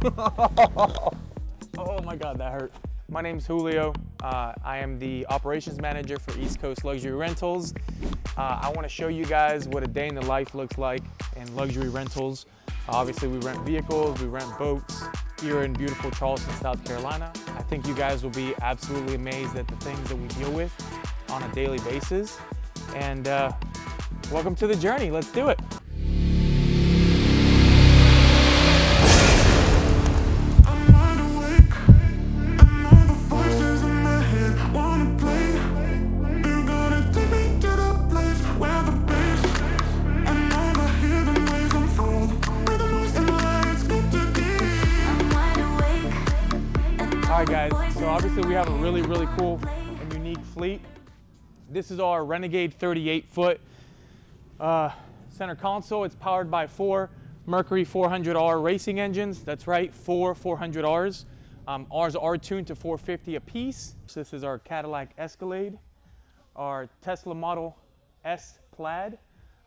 Oh my God, that hurt. My name's Julio. I am the operations manager for East Coast Luxury Rentals. I want to show you guys what a day in the life looks like in luxury rentals. Obviously, we rent vehicles, we rent boats here in beautiful Charleston, South Carolina. I think you guys will be absolutely amazed at the things that we deal with on a daily basis. And welcome to the journey. Let's do it. All right, guys, so obviously we have a really cool and unique fleet. This is our Renegade 38-foot center console. It's powered by 4 Mercury 400R racing engines. That's right, 4 400Rs. Ours are tuned to 450 apiece. This is our Cadillac Escalade, our Tesla Model S Plaid,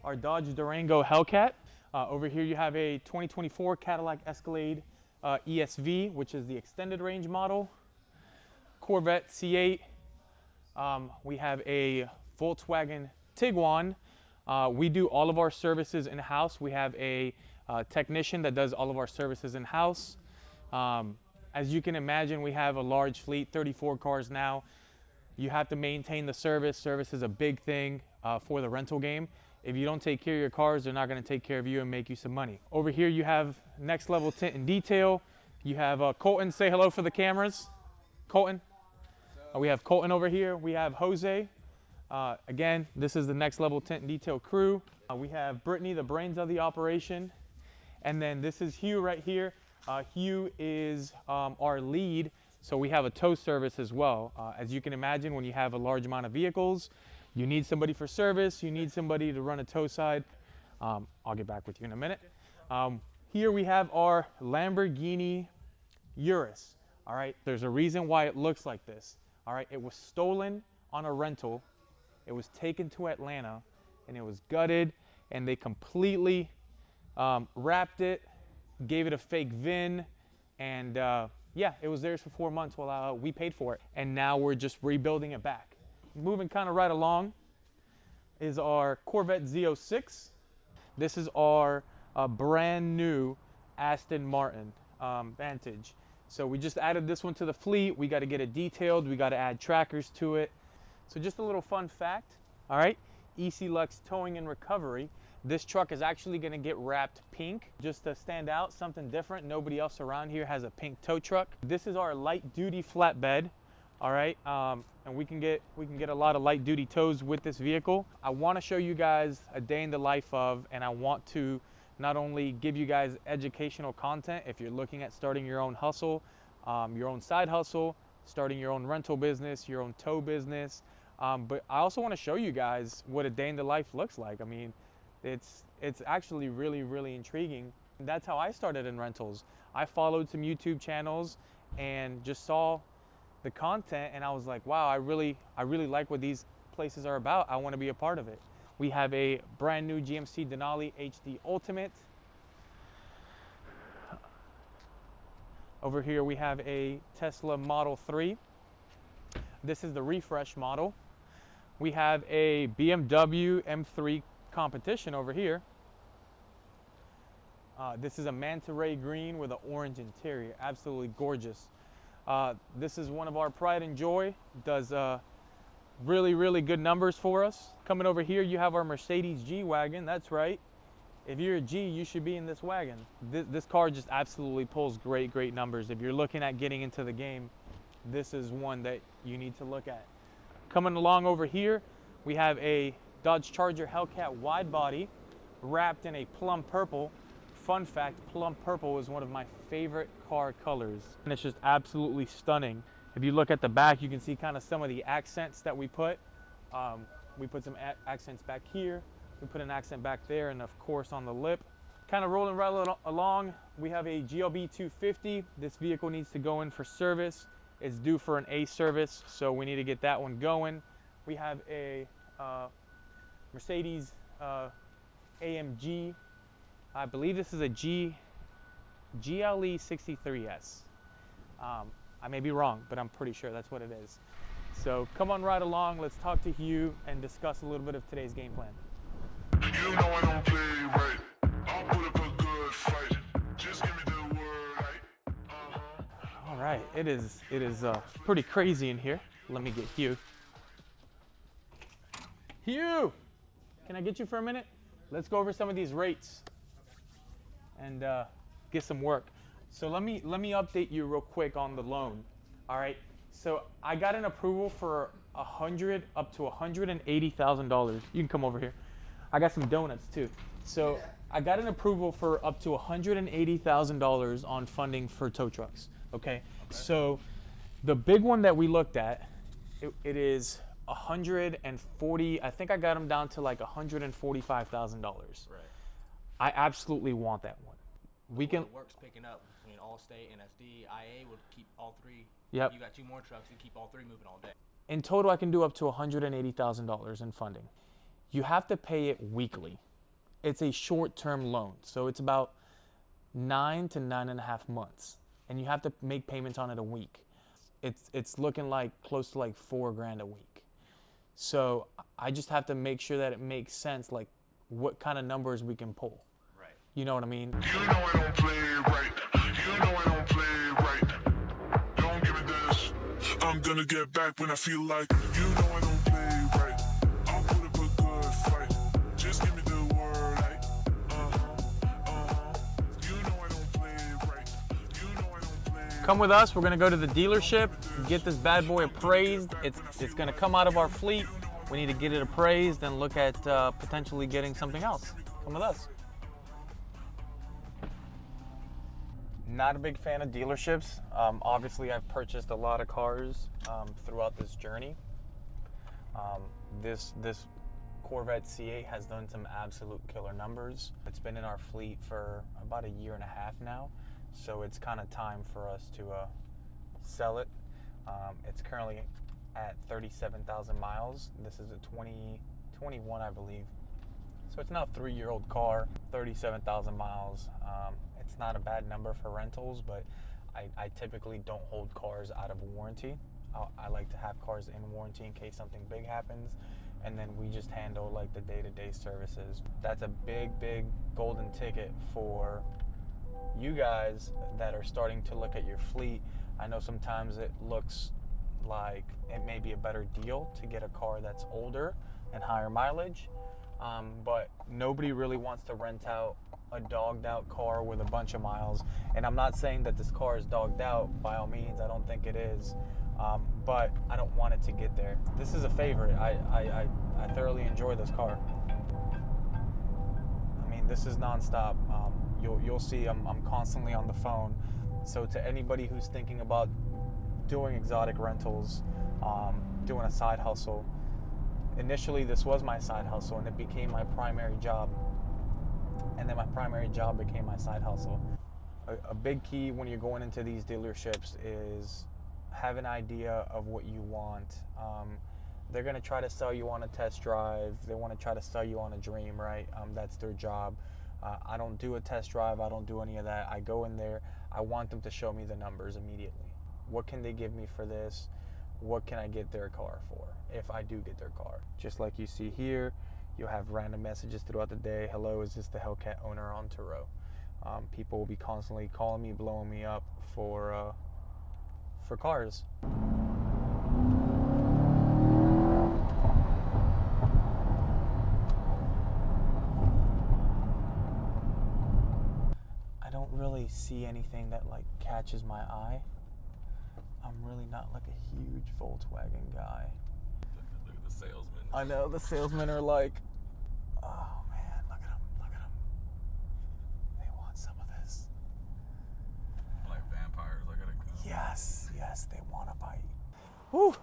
our Dodge Durango Hellcat. Over here you have a 2024 Cadillac Escalade ESV, which is the extended range model. Corvette C8. We have a Volkswagen Tiguan. We do all of our services in-house. We have a technician that does all of our services in-house. As you can imagine, we have a large fleet, 34 cars now. You have to maintain the service. Service is a big thing for the rental game. If you don't take care of your cars, they're not going to take care of you and make you some money. Over here you have next level tint and detail. You have Colton. Say hello for the cameras. Colton. We have Colton over here. We have Jose. Again, this is the next level tint and detail crew. We have Brittany, the brains of the operation. And then this is Hugh right here. Hugh is our lead. So we have a tow service as well. As you can imagine, when you have a large amount of vehicles, you need somebody for service, you need somebody to run a tow side. I'll get back with you in a minute. Here we have our Lamborghini Urus. All right, there's a reason why it looks like this. All right, it was stolen on a rental. It was taken to Atlanta and it was gutted, and they completely wrapped it, gave it a fake VIN, and yeah, it was theirs for 4 months while we paid for it. And now we're just rebuilding it back. Moving kind of right along is our Corvette Z06. This is our brand new Aston Martin Vantage. So we just added this one to the fleet. We got to get it detailed. We got to add trackers to it. So just a little fun fact, all right? EC Lux Towing and Recovery. This truck is actually going to get wrapped pink just to stand out, something different. Nobody else around here has a pink tow truck. This is our light duty flatbed. All right, and we can get a lot of light duty tows with this vehicle. I want to show you guys a day in the life of, and I want to not only give you guys educational content if you're looking at starting your own hustle, your own side hustle, starting your own rental business, your own tow business, but I also want to show you guys what a day in the life looks like. I mean, it's actually really intriguing. That's how I started in rentals. I followed some YouTube channels and just saw the content, and I was like, wow, I really like what these places are about. I want to be a part of it. We have a brand new GMC Denali HD Ultimate. Over here we have a Tesla Model 3. This is the refresh model. We have a BMW M3 competition over here. This is a manta ray green with an orange interior. Absolutely gorgeous. This is one of our pride and joy. Does really good numbers for us. Coming over here, you have our Mercedes G-Wagon. That's right. If you're a G, you should be in this wagon. This car just absolutely pulls great numbers. If you're looking at getting into the game, this is one that you need to look at. Coming along over here, we have a Dodge Charger Hellcat wide body wrapped in a plum purple. Fun fact, plum purple is one of my favorite car colors, and it's just absolutely stunning. If you look at the back, you can see kind of some of the accents that we put. We put some accents back here. We put an accent back there, and of course on the lip. Kind of rolling right along, we have a GLB 250. This vehicle needs to go in for service. It's due for an A service, so we need to get that one going. We have a Mercedes AMG. I believe this is a G GLE 63S. I may be wrong, but I'm pretty sure that's what it is. So come on right along, let's talk to Hugh and discuss a little bit of today's game plan. You know I don't play right. I'll put up a good fight. Just give me the word, right? All right, it is pretty crazy in here. Let me get Hugh. Hugh, can I get you for a minute? Let's go over some of these rates and get some work. So let me update you real quick on the loan. All right. So I got an approval for $100 up to $180,000. You can come over here. I got some donuts too. So I got an approval for up to $180,000 on funding for tow trucks. Okay. So the big one that we looked at, it is 140. I think I got them down to like $145,000. Right. I absolutely want that one. We can. It works picking up between Allstate, NSD, IA would keep all three. Yep. You got 2 more trucks and keep all 3 moving all day. In total, I can do up to $180,000 in funding. You have to pay it weekly. It's a short-term loan, so it's about 9 to 9.5 months, and you have to make payments on it a week. It's looking like close to like $4,000 a week. So I just have to make sure that it makes sense, like what kind of numbers we can pull. Right. You know what I mean? You know I don't play right. You know I don't play right. Don't give me this. I'm gonna get back when I feel like. You know I don't play right. I'll put up a good fight. Just give me the word, right? You know I don't play right. You know I don't play. Come with us. We're gonna go to the dealership, get this bad boy appraised. It's gonna come out of our fleet. We need to get it appraised and look at potentially getting something else. Come with us. Not a big fan of dealerships. Obviously, I've purchased a lot of cars throughout this journey. This Corvette C8 has done some absolute killer numbers. It's been in our fleet for about 1.5 years now, so it's kind of time for us to sell it. It's currently at 37,000 miles. This is a 2021, I believe. So it's now a 3-year-old car, 37,000 miles. It's not a bad number for rentals, but I typically don't hold cars out of warranty. I like to have cars in warranty in case something big happens, and then we just handle like the day-to-day services. That's a big golden ticket for you guys that are starting to look at your fleet. I know sometimes it looks like it may be a better deal to get a car that's older and higher mileage, but nobody really wants to rent out a dogged out car with a bunch of miles. And I'm not saying that this car is dogged out, by all means. I don't think it is, but I don't want it to get there. This is a favorite. I thoroughly enjoy this car. I mean, this is nonstop. You'll see I'm constantly on the phone. So to anybody who's thinking about doing exotic rentals, doing a side hustle, initially this was my side hustle and it became my primary job. And then my primary job became my side hustle. A big key when you're going into these dealerships is have an idea of what you want. They're gonna try to sell you on a test drive. They wanna try to sell you on a dream, right? That's their job. I don't do a test drive. I don't do any of that. I go in there. I want them to show me the numbers immediately. What can they give me for this? What can I get their car for if I do get their car? Just like you see here, you'll have random messages throughout the day. Hello, is this the Hellcat owner on Turo? People will be constantly calling me, blowing me up for cars. I don't really see anything that like catches my eye. I'm really not like a huge Volkswagen guy. Look at the salesman. I know, the salesmen are like, oh man, look at them. They want some of this. Like vampires. I gotta go. Yes, they want a bite. Woo!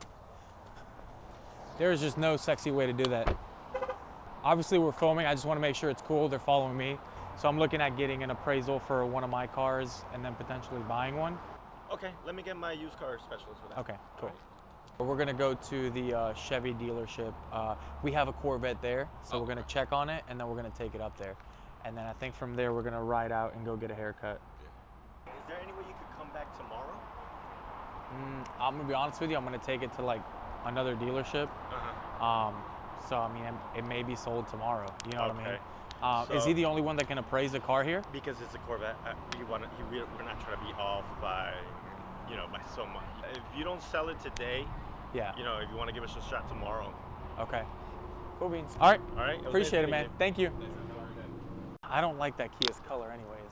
There's just no sexy way to do that. Obviously we're filming, I just want to make sure it's cool. They're following me. So I'm looking at getting an appraisal for one of my cars and then potentially buying one. Okay, let me get my used car specialist for that. Okay, cool. We're gonna go to the Chevy dealership. We have a Corvette there, so we're gonna check on it and then we're gonna take it up there. And then I think from there we're gonna ride out and go get a haircut. tomorrow? I'm gonna be honest with you. I'm gonna take it to like another dealership. So I mean, it may be sold tomorrow. You know what I mean? Is he the only one that can appraise a car here? Because it's a Corvette. We're not trying to be off by, by so much. If you don't sell it today, Yeah. if you want to give us a shot tomorrow. Okay. Cool beans. All right. All right. Appreciate it, man. Thank you. I don't like that Kia's color anyways.